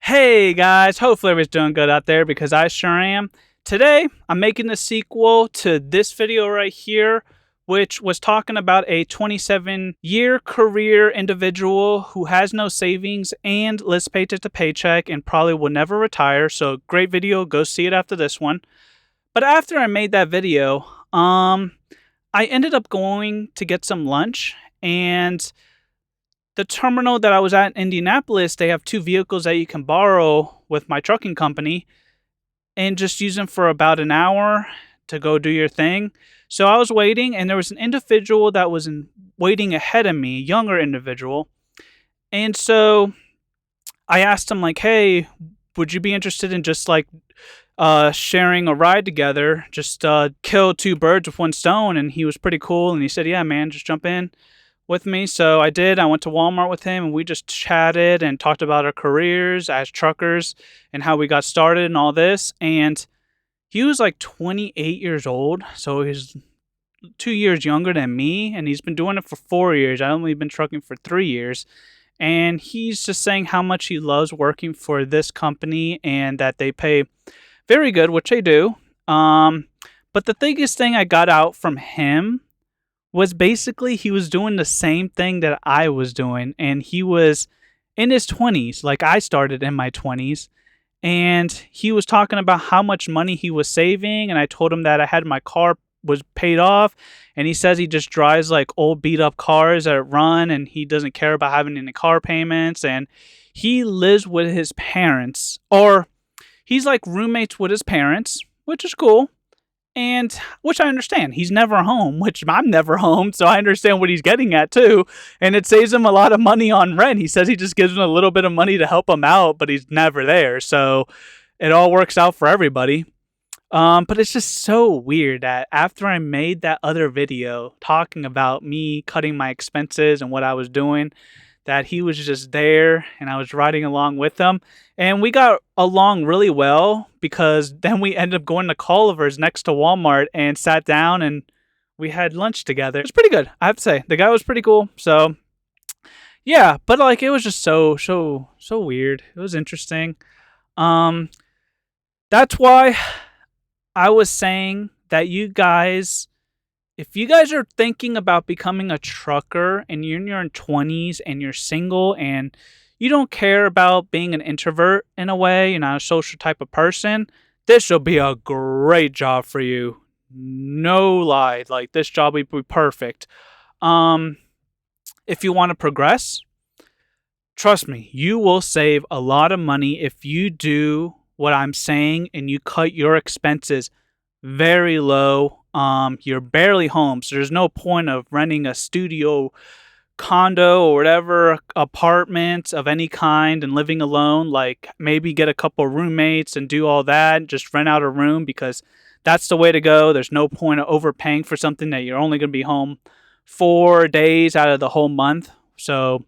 Hey guys, hopefully everybody's doing good out there because I sure am. Today, I'm making the sequel to this video right here, which was talking about a 27-year career individual who has no savings and lives paycheck to paycheck and probably will never retire. So great video, go see it after this one. But after I made that video, I ended up going to get some lunch, and the terminal that I was at in Indianapolis, they have two vehicles that you can borrow with my trucking company and just use them for about an hour to go do your thing. So I was waiting, and there was an individual that was waiting ahead of me, a younger individual. And so I asked him, like, hey, would you be interested in just like sharing a ride together, just kill two birds with one stone? And he was pretty cool, and he said, yeah, man, just jump in with me. So I did. I went to Walmart with him, and we just chatted and talked about our careers as truckers and how we got started and all this. And he was like 28 years old, so he's 2 years younger than me, and he's been doing it for 4 years. I've only been trucking for 3 years. And he's just saying how much he loves working for this company and that they pay very good, which they do. But the biggest thing I got out from him was basically he was doing the same thing that I was doing, and he was in his 20s, like I started in my 20s, and he was talking about how much money he was saving, and I told him that I had my car was paid off, and he says he just drives like old beat up cars that run, and he doesn't care about having any car payments, and he lives with his parents, or he's like roommates with his parents, which is cool. And which I understand. He's never home, which I'm never home, so I understand what he's getting at too. And it saves him a lot of money on rent. He says he just gives him a little bit of money to help him out, but he's never there. So it all works out for everybody. But it's just so weird that after I made that other video talking about me cutting my expenses and what I was doing, that he was just there and I was riding along with him. And we got along really well because then we ended up going to Culver's next to Walmart and sat down and we had lunch together. It was pretty good, I have to say. The guy was pretty cool. So yeah, but like it was just so weird. It was interesting. That's why I was saying that if you guys are thinking about becoming a trucker and you're in your 20s and you're single and you don't care about being an introvert in a way, you're not a social type of person, this will be a great job for you. No lie. Like, this job will be perfect. If you want to progress, trust me, you will save a lot of money if you do what I'm saying and you cut your expenses very low. You're barely home, so there's no point of renting a studio condo or whatever apartment of any kind and living alone. Like, maybe get a couple roommates and do all that, just rent out a room, because that's the way to go. There's no point of overpaying for something that you're only going to be home 4 days out of the whole month. So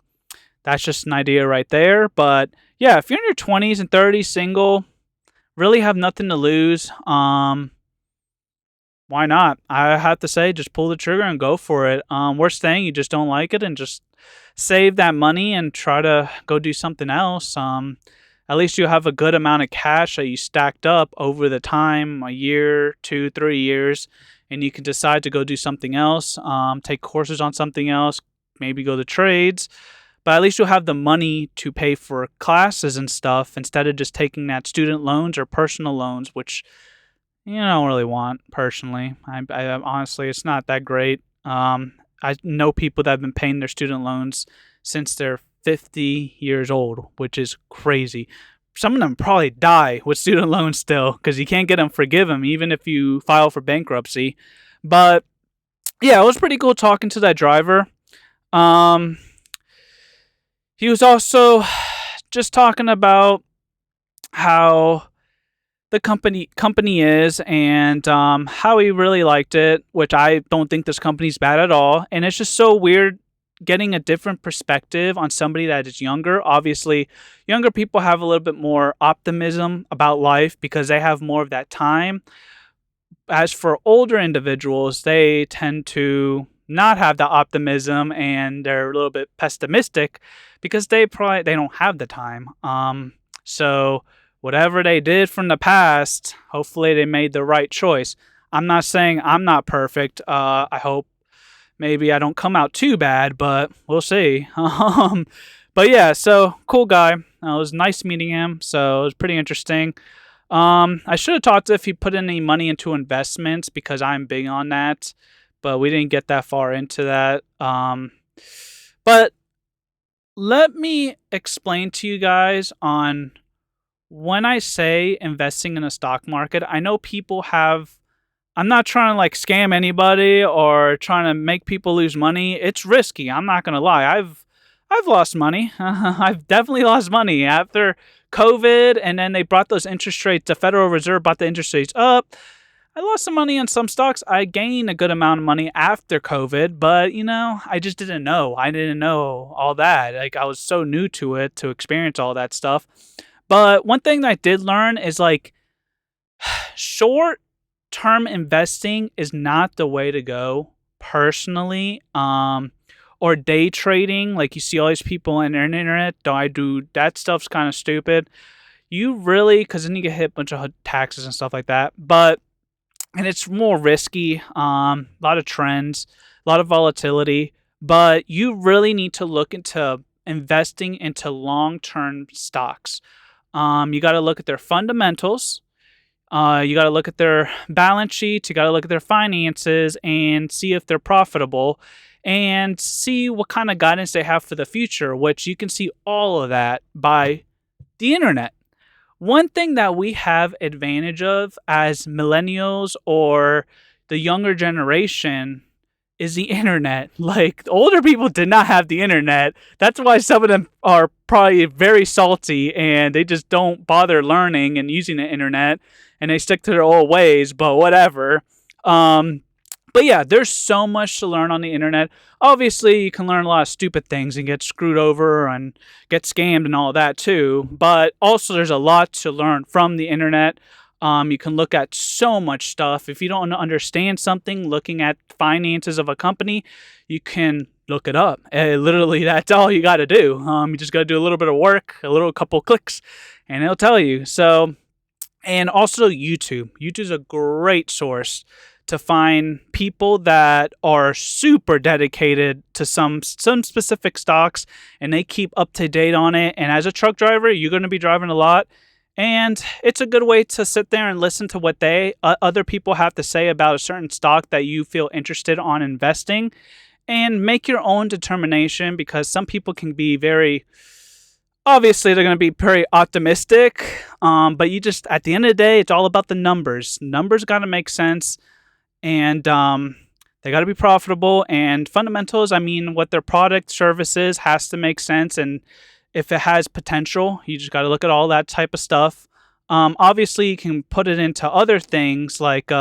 that's just an idea right there. But yeah, if you're in your 20s and 30s, single, really have nothing to lose, why not? I have to say, just pull the trigger and go for it. Worst thing, you just don't like it, and just save that money and try to go do something else. At least you have a good amount of cash that you stacked up over the time, a year, 2, 3 years, and you can decide to go do something else, take courses on something else, maybe go to trades. But at least you'll have the money to pay for classes and stuff instead of just taking that student loans or personal loans, which you don't really want, personally. I honestly, it's not that great. I know people that have been paying their student loans since they're 50 years old, which is crazy. Some of them probably die with student loans still because you can't get them forgiven even if you file for bankruptcy. But yeah, it was pretty cool talking to that driver. He was also just talking about how the company is, and how he really liked it, which I don't think this company's bad at all. And it's just so weird getting a different perspective on somebody that is younger. Obviously, younger people have a little bit more optimism about life because they have more of that time. As for older individuals, they tend to not have the optimism and they're a little bit pessimistic because they don't have the time. So whatever they did from the past, hopefully they made the right choice. I'm not saying I'm not perfect. I hope maybe I don't come out too bad, but we'll see. But yeah, so cool guy. It was nice meeting him. So it was pretty interesting. I should have talked if he put any money into investments because I'm big on that, but we didn't get that far into that. But let me explain to you guys on when I say investing in a stock market. I know people have. I'm not trying to like scam anybody or trying to make people lose money. It's risky. I'm not gonna lie. I've lost money. I've definitely lost money after COVID, and then they brought those interest rates. The Federal Reserve brought the interest rates up. I lost some money on some stocks. I gained a good amount of money after COVID, but I just didn't know. I didn't know all that. Like I was so new to it to experience all that stuff. But one thing that I did learn is like short term investing is not the way to go personally. Or day trading, like you see all these people on the internet. I do that stuff's kind of stupid. You really, because then you get hit a bunch of taxes and stuff like that. And it's more risky. A lot of trends, a lot of volatility. But you really need to look into investing into long-term stocks. You got to look at their fundamentals. You got to look at their balance sheets. You got to look at their finances and see if they're profitable and see what kind of guidance they have for the future, which you can see all of that by the internet. One thing that we have advantage of as millennials or the younger generation is the internet. Like, the older people did not have the internet. That's why some of them are probably very salty and they just don't bother learning and using the internet and they stick to their old ways, but whatever. But yeah, there's so much to learn on the internet. Obviously, you can learn a lot of stupid things and get screwed over and get scammed and all that too. But also, there's a lot to learn from the internet. You can look at so much stuff. If you don't understand something, looking at finances of a company, you can look it up. Literally, that's all you got to do. You just got to do a little bit of work, couple clicks, and it'll tell you. So, and also YouTube. YouTube's a great source to find people that are super dedicated to some specific stocks and they keep up to date on it. And as a truck driver, you're going to be driving a lot. And it's a good way to sit there and listen to what other people have to say about a certain stock that you feel interested on investing and make your own determination, because some people can be obviously they're going to be very optimistic. But you just, at the end of the day, it's all about the numbers. Numbers got to make sense. And they got to be profitable, and fundamentals, I mean, what their product services has to make sense. And if it has potential, you just got to look at all that type of stuff. Obviously, you can put it into other things like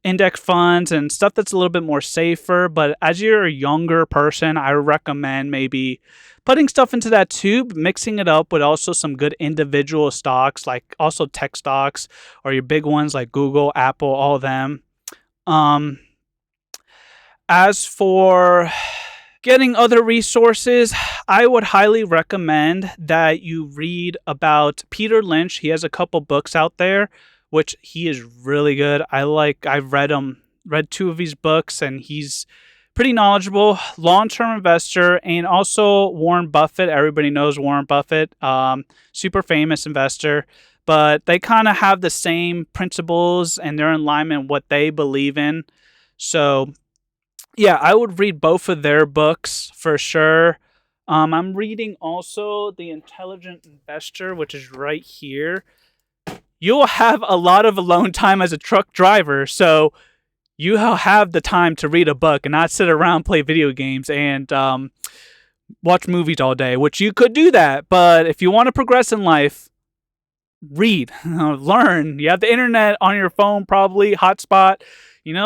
index funds and stuff that's a little bit more safer. But as you're a younger person, I recommend maybe putting stuff into that too, mixing it up with also some good individual stocks, like also tech stocks or your big ones like Google, Apple, all of them. As for getting other resources, I would highly recommend that you read about Peter Lynch. He has a couple books out there, which he is really good. I've read two of his books, and he's pretty knowledgeable, long-term investor, and also Warren Buffett. Everybody knows Warren Buffett, super famous investor. But they kind of have the same principles and they're in alignment with what they believe in. So, yeah, I would read both of their books for sure. I'm reading also The Intelligent Investor, which is right here. You'll have a lot of alone time as a truck driver, so you'll have the time to read a book and not sit around, play video games, and watch movies all day, which you could do that. But if you want to progress in life, read, learn. You have the internet on your phone, probably hotspot,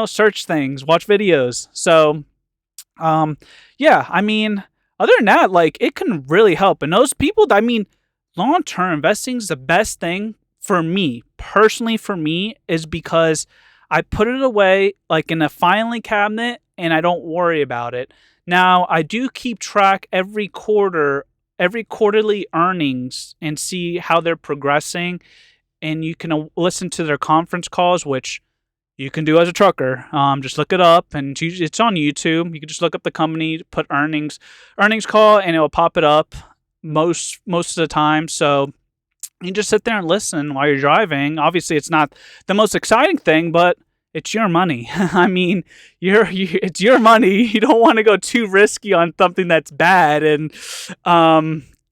search things, watch videos. So, yeah, I mean, other than that, like, it can really help. And those people, I mean, long-term investing is the best thing for me, personally for me, is because I put it away like in a filing cabinet and I don't worry about it. Now, I do keep track every quarter every quarterly earnings and see how they're progressing. And you can listen to their conference calls, which you can do as a trucker. Just look it up, and it's on YouTube. You can just look up the company, put earnings call, and it will pop it up most of the time. So you just sit there and listen while you're driving. Obviously, it's not the most exciting thing, but it's your money. I mean, it's your money. You don't want to go too risky on something that's bad, and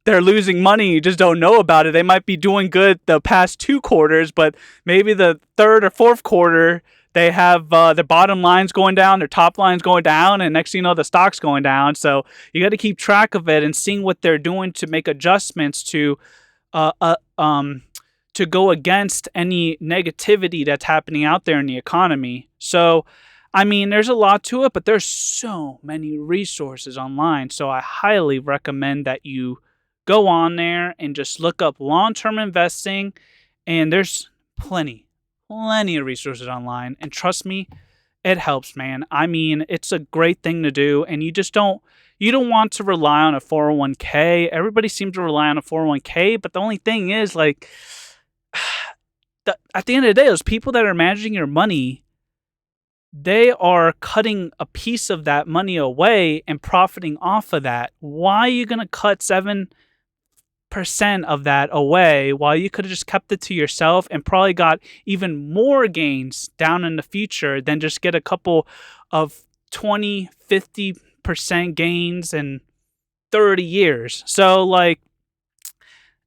they're losing money. You just don't know about it. They might be doing good the past 2 quarters, but maybe the 3rd or 4th quarter, they have their bottom lines going down, their top lines going down, and next thing you know, the stock's going down. So you got to keep track of it and seeing what they're doing to make adjustments to go against any negativity that's happening out there in the economy. So, I mean, there's a lot to it, but there's so many resources online. So I highly recommend that you go on there and just look up long-term investing. And there's plenty of resources online. And trust me, it helps, man. I mean, it's a great thing to do. And you don't want to rely on a 401k. Everybody seems to rely on a 401k, but the only thing is, like, at the end of the day, those people that are managing your money, they are cutting a piece of that money away and profiting off of that. Why are you going to cut 7% of that away while you could have just kept it to yourself and probably got even more gains down in the future than just get a couple of 20, 50% gains in 30 years? So, like,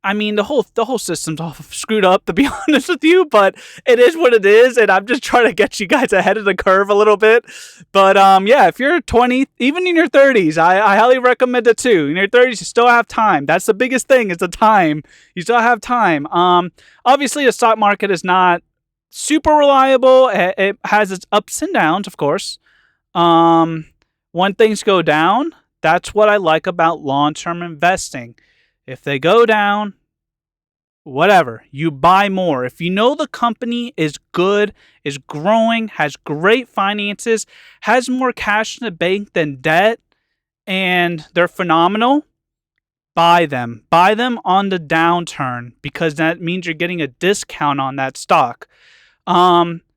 I mean, the whole system's all screwed up, to be honest with you, but it is what it is, and I'm just trying to get you guys ahead of the curve a little bit. But yeah, if you're 20, even in your 30s, I highly recommend it too. In your 30s, you still have time. That's the biggest thing, is the time. You still have time. Obviously, the stock market is not super reliable. It has its ups and downs, of course. When things go down, that's what I like about long-term investing. If they go down, whatever, you buy more. If you know the company is good, is growing, has great finances, has more cash in the bank than debt, and they're phenomenal, buy them. Buy them on the downturn, because that means you're getting a discount on that stock.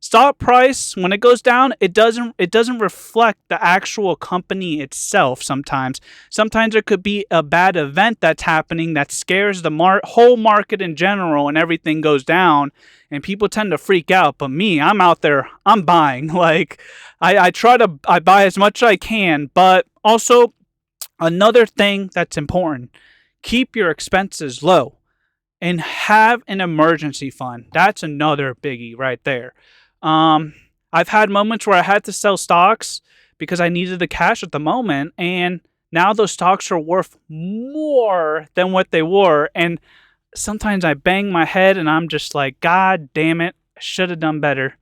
Stock price, when it goes down, it doesn't reflect the actual company itself. Sometimes there could be a bad event that's happening that scares the whole market in general, and everything goes down, and people tend to freak out. But me, I'm out there, I'm buying. Like, I buy as much as I can. But also, another thing that's important, keep your expenses low and have an emergency fund. That's another biggie right there. I've had moments where I had to sell stocks because I needed the cash at the moment, and now those stocks are worth more than what they were. And sometimes I bang my head and I'm just like, God damn it, I should have done better.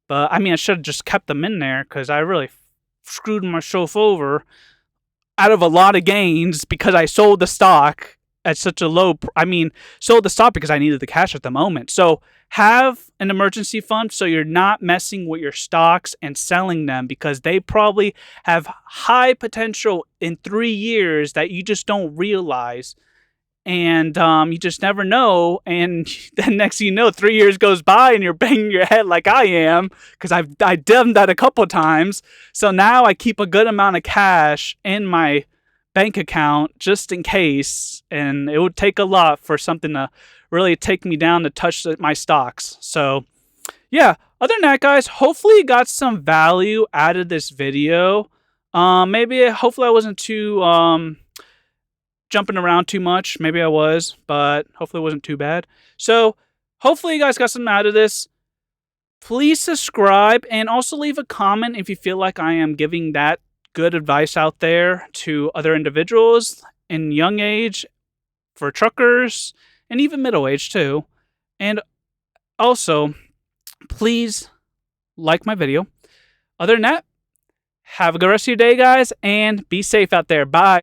But I mean, I should have just kept them in there, because I really screwed myself over out of a lot of gains because I sold the stock at such a low, sold the stock because I needed the cash at the moment. So have an emergency fund so you're not messing with your stocks and selling them, because they probably have high potential in 3 years that you just don't realize. And you just never know. And then next thing you know, 3 years goes by and you're banging your head like I am, because I've done that a couple of times. So now I keep a good amount of cash in my bank account just in case, and it would take a lot for something to really take me down to touch my stocks. So yeah, other than that, guys, hopefully you got some value out of this video. Hopefully I wasn't too jumping around too much. Maybe I was, but hopefully it wasn't too bad. So hopefully you guys got something out of this. Please subscribe, and also leave a comment if you feel like I am giving that good advice out there to other individuals in young age, for truckers, and even middle age too. And also, please like my video. Other than that, have a good rest of your day, guys, and be safe out there. Bye.